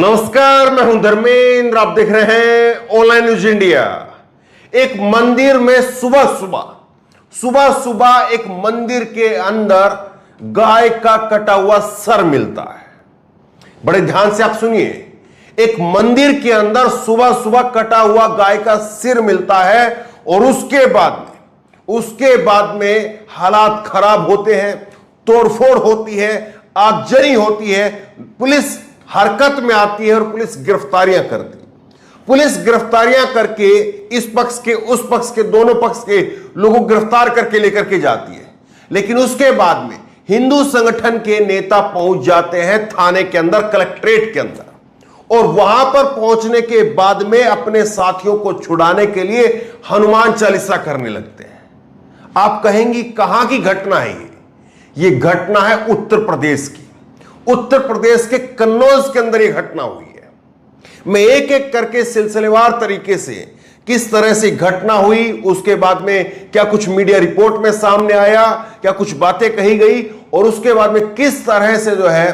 नमस्कार, मैं हूं धर्मेंद्र। आप देख रहे हैं ऑनलाइन न्यूज इंडिया। एक मंदिर में सुबह सुबह एक मंदिर के अंदर गाय का कटा हुआ सर मिलता है। बड़े ध्यान से आप सुनिए। एक मंदिर के अंदर सुबह सुबह कटा हुआ गाय का सिर मिलता है और उसके बाद में हालात खराब होते हैं, तोड़फोड़ होती है, आगजनी होती है, पुलिस हरकत में आती है और पुलिस गिरफ्तारियां करती है। पुलिस गिरफ्तारियां करके इस पक्ष के उस पक्ष के दोनों पक्ष के लोगों को गिरफ्तार करके लेकर के जाती है। लेकिन उसके बाद में हिंदू संगठन के नेता पहुंच जाते हैं थाने के अंदर, कलेक्ट्रेट के अंदर, और वहां पर पहुंचने के बाद में अपने साथियों को छुड़ाने के लिए हनुमान चालीसा करने लगते हैं। आप कहेंगी कहां की घटना है ये घटना है उत्तर प्रदेश की। उत्तर प्रदेश के कन्नौज के अंदर यह घटना हुई है। मैं एक एक करके सिलसिलेवार तरीके से किस तरह से घटना हुई, उसके बाद में क्या कुछ मीडिया रिपोर्ट में सामने आया, क्या कुछ बातें कही गई, और उसके बाद में किस तरह से जो है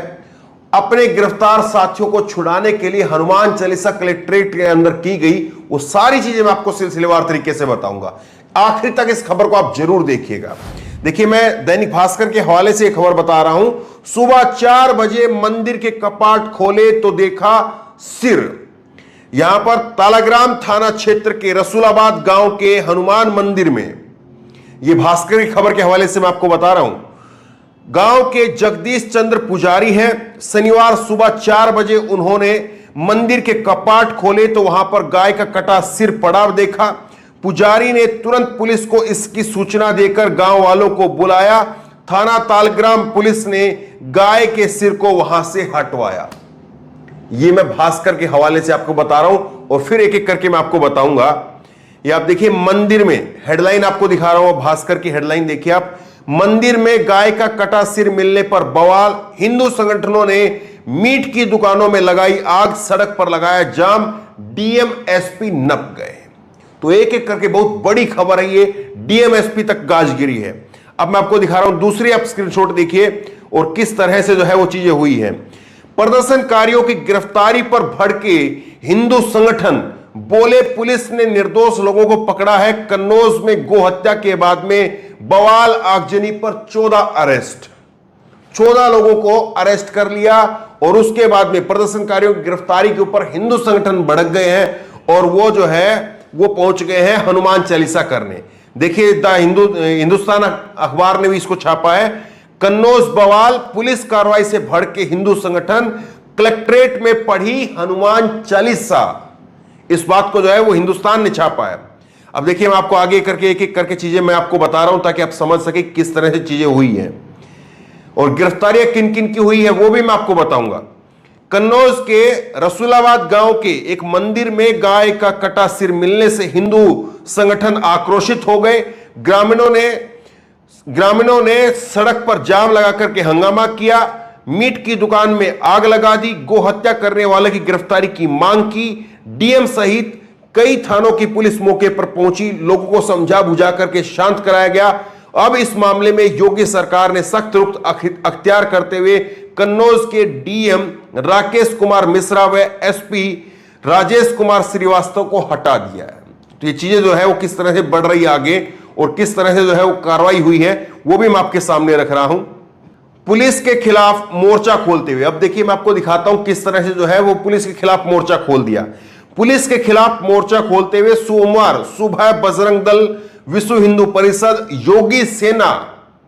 अपने गिरफ्तार साथियों को छुड़ाने के लिए हनुमान चालीसा कलेक्ट्रेट के अंदर की गई, वो सारी चीजें मैं आपको सिलसिलेवार तरीके से बताऊंगा। आखिर तक इस खबर को आप जरूर देखिएगा। देखिए, मैं दैनिक भास्कर के हवाले से एक खबर बता रहा हूं। सुबह 4 बजे मंदिर के कपाट खोले तो देखा सिर। यहां पर तालाग्राम थाना क्षेत्र के रसूलाबाद गांव के हनुमान मंदिर में, यह भास्कर की खबर के हवाले से मैं आपको बता रहा हूं। गांव के जगदीश चंद्र पुजारी हैं। शनिवार सुबह 4 बजे उन्होंने मंदिर के कपाट खोले तो वहां पर गाय का कटा सिर पड़ा देखा। पुजारी ने तुरंत पुलिस को इसकी सूचना देकर गांव वालों को बुलाया। थाना तालग्राम पुलिस ने गाय के सिर को वहां से हटवाया। यह मैं भास्कर के हवाले से आपको बता रहा हूं और फिर एक एक करके मैं आपको बताऊंगा। ये आप देखिए, मंदिर में हेडलाइन आपको दिखा रहा हूं, भास्कर की हेडलाइन देखिए आप। मंदिर में गाय का कटा सिर मिलने पर बवाल, हिंदू संगठनों ने मीट की दुकानों में लगाई आग, सड़क पर लगाया जाम, डीएम एसपी नप गए। तो एक एक करके बहुत बड़ी खबर है, ये डीएम एसपी तक गाज गिरी है। अब मैं आपको दिखा रहा हूं दूसरी, आप स्क्रीनशॉट देखिए और किस तरह से जो है वो चीजें हुई हैं। प्रदर्शनकारियों की गिरफ्तारी पर भड़के हिंदू संगठन, बोले पुलिस ने निर्दोष लोगों को पकड़ा है। कन्नौज में गोहत्या के बाद में बवाल, आगजनी पर 14 अरेस्ट, 14 लोगों को अरेस्ट कर लिया। और उसके बाद में प्रदर्शनकारियों की गिरफ्तारी के ऊपर हिंदू संगठन भड़क गए हैं और वो जो है वो पहुंच गए हैं हनुमान चालीसा करने। देखिए, हिंदुस्तान अखबार ने भी इसको छापा है। कन्नौज बवाल, पुलिस कार्रवाई से भड़के हिंदू संगठन, कलेक्ट्रेट में पढ़ी हनुमान चालीसा। इस बात को जो है वो हिंदुस्तान ने छापा है। अब देखिए, मैं आपको आगे करके एक एक करके चीजें मैं आपको बता रहा हूं ताकि आप समझ सके किस तरह से चीजें हुई हैं और गिरफ्तारियां किन किन की हुई है वो भी मैं आपको बताऊंगा। कन्नौज के रसूलाबाद गांव के एक मंदिर में गाय का कटा सिर मिलने से हिंदू संगठन आक्रोशित हो गए। ग्रामीणों ने सड़क पर जाम लगा करके हंगामा किया, मीट की दुकान में आग लगा दी, गोहत्या करने वाले की गिरफ्तारी की मांग की। डीएम सहित कई थानों की पुलिस मौके पर पहुंची, लोगों को समझा बुझा करके शांत कराया गया। अब इस मामले में योगी सरकार ने सख्त रुख अख्तियार करते हुए कन्नौज के डीएम राकेश कुमार मिश्रा व एसपी राजेश कुमार श्रीवास्तव को हटा दिया है। तो ये चीजें जो है वो किस तरह से बढ़ रही है आगे और किस तरह से जो है वो कार्रवाई हुई है वो भी मैं आपके सामने रख रहा हूं। पुलिस के खिलाफ मोर्चा खोलते हुए, अब देखिए मैं आपको दिखाता हूं किस तरह से जो है वो पुलिस के खिलाफ मोर्चा खोल दिया। पुलिस के खिलाफ मोर्चा खोलते हुए सोमवार सुबह बजरंग दल, विश्व हिंदू परिषद, योगी सेना,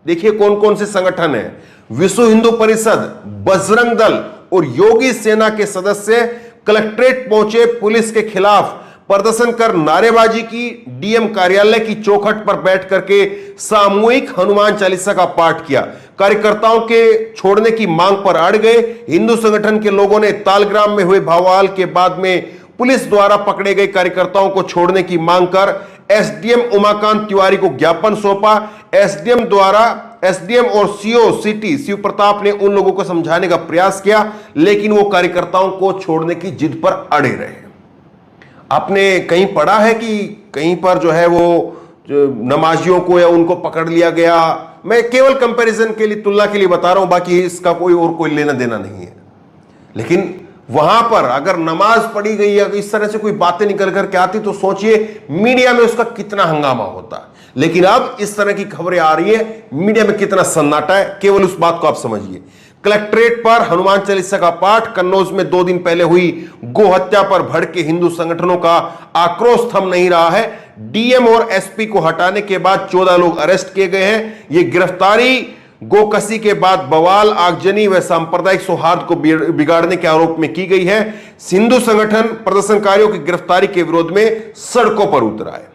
देखिए कौन कौन से संगठन है, विश्व हिंदू परिषद, बजरंग दल और योगी सेना के सदस्य कलेक्ट्रेट पहुंचे। पुलिस के खिलाफ प्रदर्शन कर नारेबाजी की, डीएम कार्यालय की चौखट पर बैठ करके सामूहिक हनुमान चालीसा का पाठ किया। कार्यकर्ताओं के छोड़ने की मांग पर अड़ गए। हिंदू संगठन के लोगों ने तालग्राम में हुए बवाल के बाद में पुलिस द्वारा पकड़े गए कार्यकर्ताओं को छोड़ने की मांग कर एसडीएम उमाकांत तिवारी को ज्ञापन सौंपा। एसडीएम और सीओ सिटी शिव प्रताप ने उन लोगों को समझाने का प्रयास किया, लेकिन वो कार्यकर्ताओं को छोड़ने की जिद पर अड़े रहे। आपने कहीं पढ़ा है कि कहीं पर जो है वो नमाजियों को या उनको पकड़ लिया गया? मैं केवल कंपैरिजन के लिए, तुलना के लिए बता रहा हूं, बाकी इसका कोई और कोई लेना देना नहीं है। लेकिन वहां पर अगर नमाज पढ़ी गई या इस तरह से कोई बातें निकल करके आती तो सोचिए मीडिया में उसका कितना हंगामा होता। लेकिन अब इस तरह की खबरें आ रही है, मीडिया में कितना सन्नाटा है, केवल उस बात को आप समझिए। कलेक्ट्रेट पर हनुमान चालीसा का पाठ, कन्नौज में 2 दिन पहले हुई गो हत्या पर भड़के हिंदू संगठनों का आक्रोश थम नहीं रहा है। डीएम और एसपी को हटाने के बाद 14 लोग अरेस्ट किए गए हैं। यह गिरफ्तारी गोकसी के बाद बवाल, आगजनी व सांप्रदायिक सौहार्द को बिगाड़ने के आरोप में की गई है। हिंदू संगठन प्रदर्शनकारियों की गिरफ्तारी के विरोध में सड़कों पर उतरा है।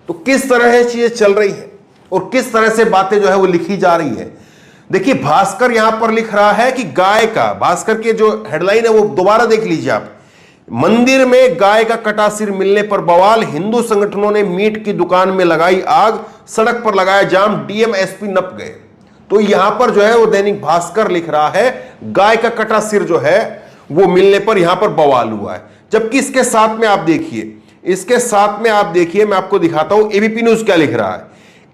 तो किस तरह है चीजें चल रही है और किस तरह से बातें जो है वो लिखी जा रही है। देखिए भास्कर यहां पर लिख रहा है कि गाय का, भास्कर के जो हेडलाइन है वो दोबारा देख लीजिए आप। मंदिर में गाय का कटा सिर मिलने पर बवाल, हिंदू संगठनों ने मीट की दुकान में लगाई आग, सड़क पर लगाया जाम, डीएम एसपी नप गए। तो यहां पर जो है वो दैनिक भास्कर लिख रहा है गाय का कटा सिर जो है वो मिलने पर यहां पर बवाल हुआ है। जबकि इसके साथ में आप देखिए, मैं आपको दिखाता हूं एबीपी न्यूज क्या लिख रहा है।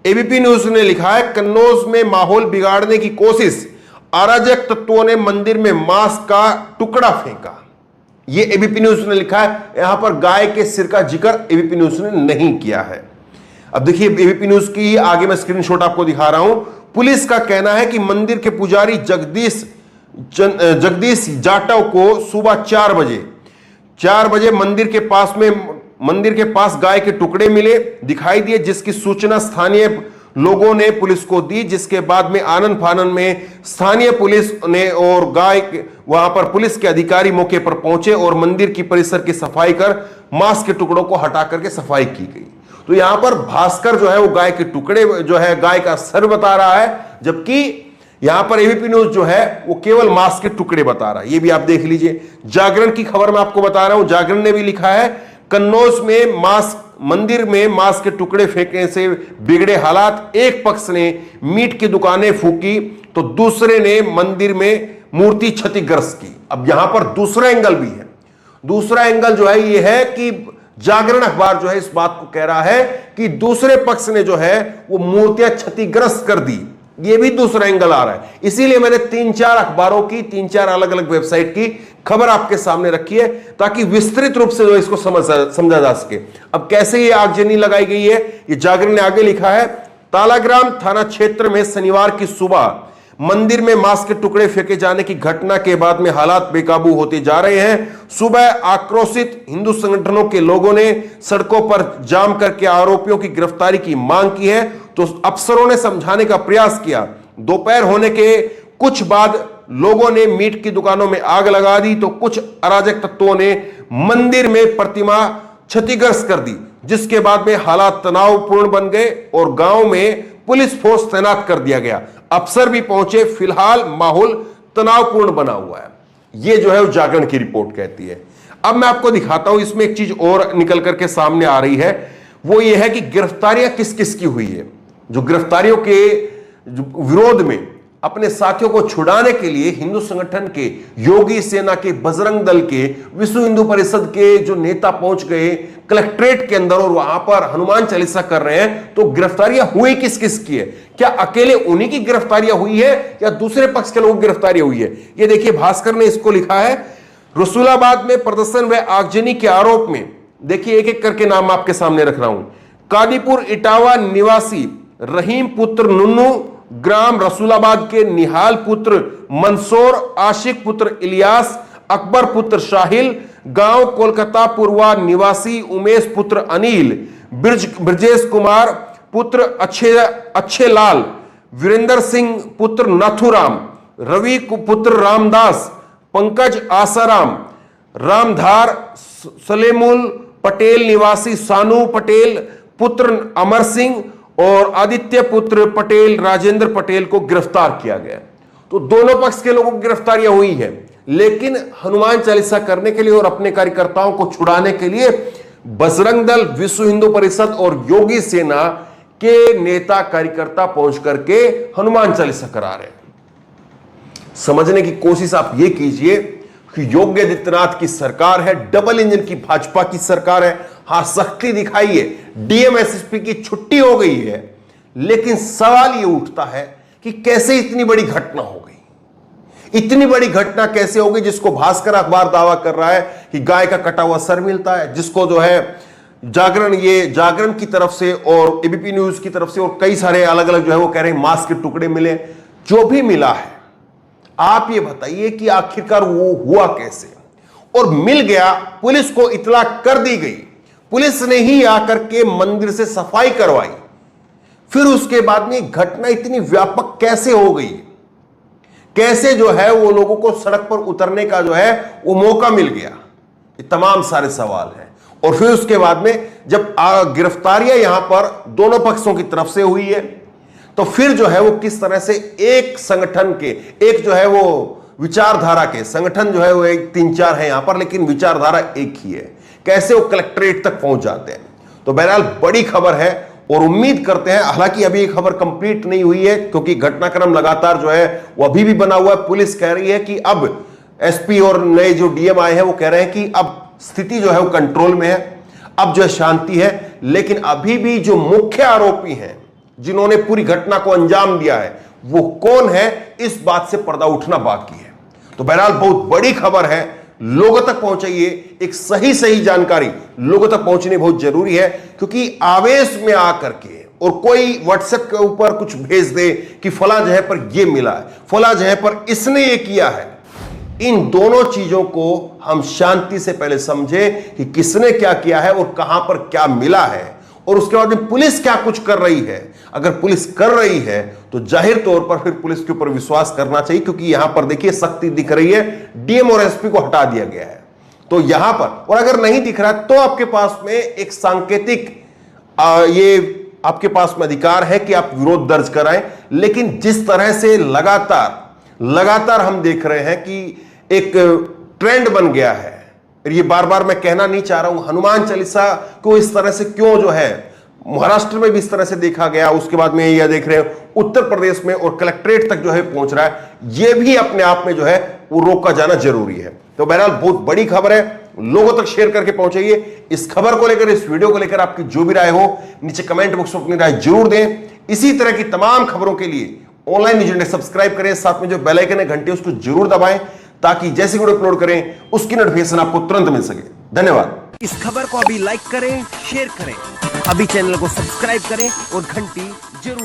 एबीपी न्यूज ने लिखा है कन्नौज में माहौल बिगाड़ने की कोशिश, अराजक तत्वों ने मंदिर में मांस का टुकड़ा फेंका। यह एबीपी न्यूज ने लिखा है, यहां पर गाय के सिर का जिक्र एबीपी न्यूज ने नहीं किया है। अब देखिए एबीपी न्यूज की आगे मैं स्क्रीनशॉट आपको दिखा रहा हूं। पुलिस का कहना है कि मंदिर के पुजारी जगदीश जाटव को सुबह 4 बजे मंदिर के पास गाय के टुकड़े मिले दिखाई दिए, जिसकी सूचना स्थानीय लोगों ने पुलिस को दी। जिसके बाद में आनन फानन में स्थानीय पुलिस ने और वहां पर पुलिस के अधिकारी मौके पर पहुंचे और मंदिर की परिसर की सफाई कर मांस के टुकड़ों को हटा करके सफाई की गई। तो यहां पर भास्कर जो है वो गाय के टुकड़े जो है गाय का सर बता रहा है, जबकि यहां पर एबीपी न्यूज जो है वो केवल मांस के टुकड़े बता रहा है। ये भी आप देख लीजिए। जागरण की खबर मैं आपको बता रहा हूं, जागरण ने भी लिखा है कन्नौज में मंदिर में मांस के टुकड़े फेंकने से बिगड़े हालात, एक पक्ष ने मीट की दुकानें फूकी तो दूसरे ने मंदिर में मूर्ति क्षतिग्रस्त की। अब यहां पर दूसरा एंगल भी है। दूसरा एंगल जो है ये है कि जागरण अखबार जो है इस बात को कह रहा है कि दूसरे पक्ष ने जो है वो मूर्तियां क्षतिग्रस्त कर दी। ये भी दूसरा एंगल आ रहा है। इसीलिए मैंने 3-4 अखबारों की 3-4 अलग अलग वेबसाइट की खबर आपके सामने रखी है ताकि विस्तृत रूप से जो इसको समझा जा सके। अब कैसे ये आगजनी लगाई गई है, ये जागरण ने आगे लिखा है। तालाग्राम थाना क्षेत्र में शनिवार की सुबह मंदिर में मांस के टुकड़े फेंके जाने की घटना के बाद में हालात बेकाबू होते जा रहे हैं। सुबह आक्रोशित हिंदू संगठनों के लोगों ने सड़कों पर जाम करके आरोपियों की गिरफ्तारी की मांग की है तो अफसरों ने समझाने का प्रयास किया। दोपहर होने के कुछ बाद लोगों ने मीट की दुकानों में आग लगा दी तो कुछ अराजक तत्वों ने मंदिर में प्रतिमा क्षतिग्रस्त कर दी, जिसके बाद में हालात तनावपूर्ण बन गए और गांव में पुलिस फोर्स तैनात कर दिया गया। अफसर भी पहुंचे। फिलहाल माहौल तनावपूर्ण बना हुआ है। यह जो है वो जागरण की रिपोर्ट कहती है। अब मैं आपको दिखाता हूं, इसमें एक चीज और निकल करके सामने आ रही है, वो ये है कि गिरफ्तारियां किस किस की हुई है। जो गिरफ्तारियों के विरोध में अपने साथियों को छुड़ाने के लिए हिंदू संगठन के, योगी सेना के, बजरंग दल के, विश्व हिंदू परिषद के जो नेता पहुंच गए कलेक्ट्रेट के अंदर और वहां पर हनुमान चालीसा कर रहे हैं। तो गिरफ्तारियां हुई किस किस की है? क्या अकेले उन्हीं की गिरफ्तारियां हुई है या दूसरे पक्ष के लोगों की गिरफ्तारियां हुई है? ये देखिए भास्कर ने इसको लिखा है। रसूलाबाद में प्रदर्शन व आगजनी के आरोप में, देखिए एक एक करके नाम आपके सामने रख रहा हूं। कादीपुर इटावा निवासी रहीम पुत्र नुन्नू, ग्राम रसूलाबाद के निहाल पुत्र मंसूर, आशिक पुत्र इलियास, अकबर पुत्र शाहिल, गांव कोलकाता पूर्वा निवासी उमेश पुत्र अनिल, ब्रजेश कुमार पुत्र अच्छे लाल, वीरेंद्र सिंह पुत्र नाथुराम, रवि पुत्र रामदास, पंकज आसाराम, रामधार, सलेमुल पटेल निवासी सानू पटेल पुत्र अमर सिंह और आदित्य पुत्र पटेल राजेंद्र पटेल को गिरफ्तार किया गया। तो दोनों पक्ष के लोगों की गिरफ्तारियां हुई है, लेकिन हनुमान चालीसा करने के लिए और अपने कार्यकर्ताओं को छुड़ाने के लिए बजरंग दल, विश्व हिंदू परिषद और योगी सेना के नेता कार्यकर्ता पहुंच करके हनुमान चालीसा करा रहे हैं। समझने की कोशिश आप ये कीजिए कि योगी आदित्यनाथ की सरकार है, डबल इंजन की भाजपा की सरकार है। हां, सख्ती दिखाई है, डीएम एसएसपी की छुट्टी हो गई है, लेकिन सवाल यह उठता है कि कैसे इतनी बड़ी घटना हो गई, इतनी बड़ी घटना कैसे होगी, जिसको भास्कर अखबार दावा कर रहा है कि गाय का कटा हुआ सर मिलता है, जिसको जो है जागरण की तरफ से और एबीपी न्यूज की तरफ से और कई सारे अलग अलग जो है वो कह रहे हैं मांस के टुकड़े मिले। जो भी मिला है, आप ये बताइए कि आखिरकार वो हुआ कैसे और मिल गया। पुलिस को इत्तला कर दी गई, पुलिस ने ही आकर के मंदिर से सफाई करवाई, फिर उसके बाद में घटना इतनी व्यापक कैसे हो गई, कैसे जो है वो लोगों को सड़क पर उतरने का जो है वो मौका मिल गया, ये तमाम सारे सवाल हैं। और फिर उसके बाद में जब गिरफ्तारियां यहां पर दोनों पक्षों की तरफ से हुई है, तो फिर जो है वो किस तरह से एक संगठन के, एक जो है वो विचारधारा के, संगठन जो है वो एक 3-4 है यहां पर, लेकिन विचारधारा एक ही है, कैसे वो कलेक्ट्रेट तक पहुंच जाते हैं। तो बहरहाल बड़ी खबर है और उम्मीद करते हैं, हालांकि अभी ये खबर कंप्लीट नहीं हुई है क्योंकि घटनाक्रम लगातार जो है वो अभी भी बना हुआ है। पुलिस कह रही है कि अब एसपी और नए जो डीएम आए हैं वो कह रहे हैं कि अब स्थिति जो है वो कंट्रोल में है, अब जो है शांति है, लेकिन अभी भी जो मुख्य आरोपी हैं जिन्होंने पूरी घटना को अंजाम दिया है वो कौन है, इस बात से पर्दा उठना बाकी है। तो बहरहाल बहुत बड़ी खबर है, लोगों तक पहुंचाइए, एक सही जानकारी लोगों तक पहुंचनी बहुत जरूरी है, क्योंकि आवेश में आकर के और कोई व्हाट्सएप के ऊपर कुछ भेज दे कि फला जगह पर यह मिला है, फला जगह पर इसने ये किया है, इन दोनों चीजों को हम शांति से पहले समझे कि किसने क्या किया है और कहां पर क्या मिला है, और उसके बाद में पुलिस क्या कुछ कर रही है। अगर पुलिस कर रही है तो जाहिर तौर पर फिर पुलिस के ऊपर विश्वास करना चाहिए, क्योंकि यहां पर देखिए सख्ती दिख रही है, डीएम और एसपी को हटा दिया गया है तो यहां पर, और अगर नहीं दिख रहा तो आपके पास में एक सांकेतिक ये आपके पास में अधिकार है कि आप विरोध दर्ज कराएं। लेकिन जिस तरह से लगातार हम देख रहे हैं कि एक ट्रेंड बन गया है, ये बार बार मैं कहना नहीं चाह रहा हूं, हनुमान चालीसा को इस तरह से क्यों जो है महाराष्ट्र में भी इस तरह से देखा गया, उसके बाद में यह देख रहे हैं उत्तर प्रदेश में और कलेक्ट्रेट तक जो है पहुंच रहा है, यह भी अपने आप में जो है वो रोका जाना जरूरी है। तो बहरहाल बहुत बड़ी खबर है, लोगों तक शेयर करके पहुंचाइए। इस खबर को लेकर, इस वीडियो को लेकर आपकी जो भी राय हो नीचे कमेंट बॉक्स में अपनी राय जरूर दें। इसी तरह की तमाम खबरों के लिए ऑनलाइन न्यूज़ इंडिया सब्सक्राइब करें, साथ में जो बेल आइकन है घंटे उसको जरूर दबाएं, ताकि जैसे वीडियो अपलोड करें उसकी नोटिफिकेशन आपको तुरंत मिल सके। धन्यवाद। इस खबर को अभी लाइक करें, शेयर करें, अभी चैनल को सब्सक्राइब करें और घंटी जरूर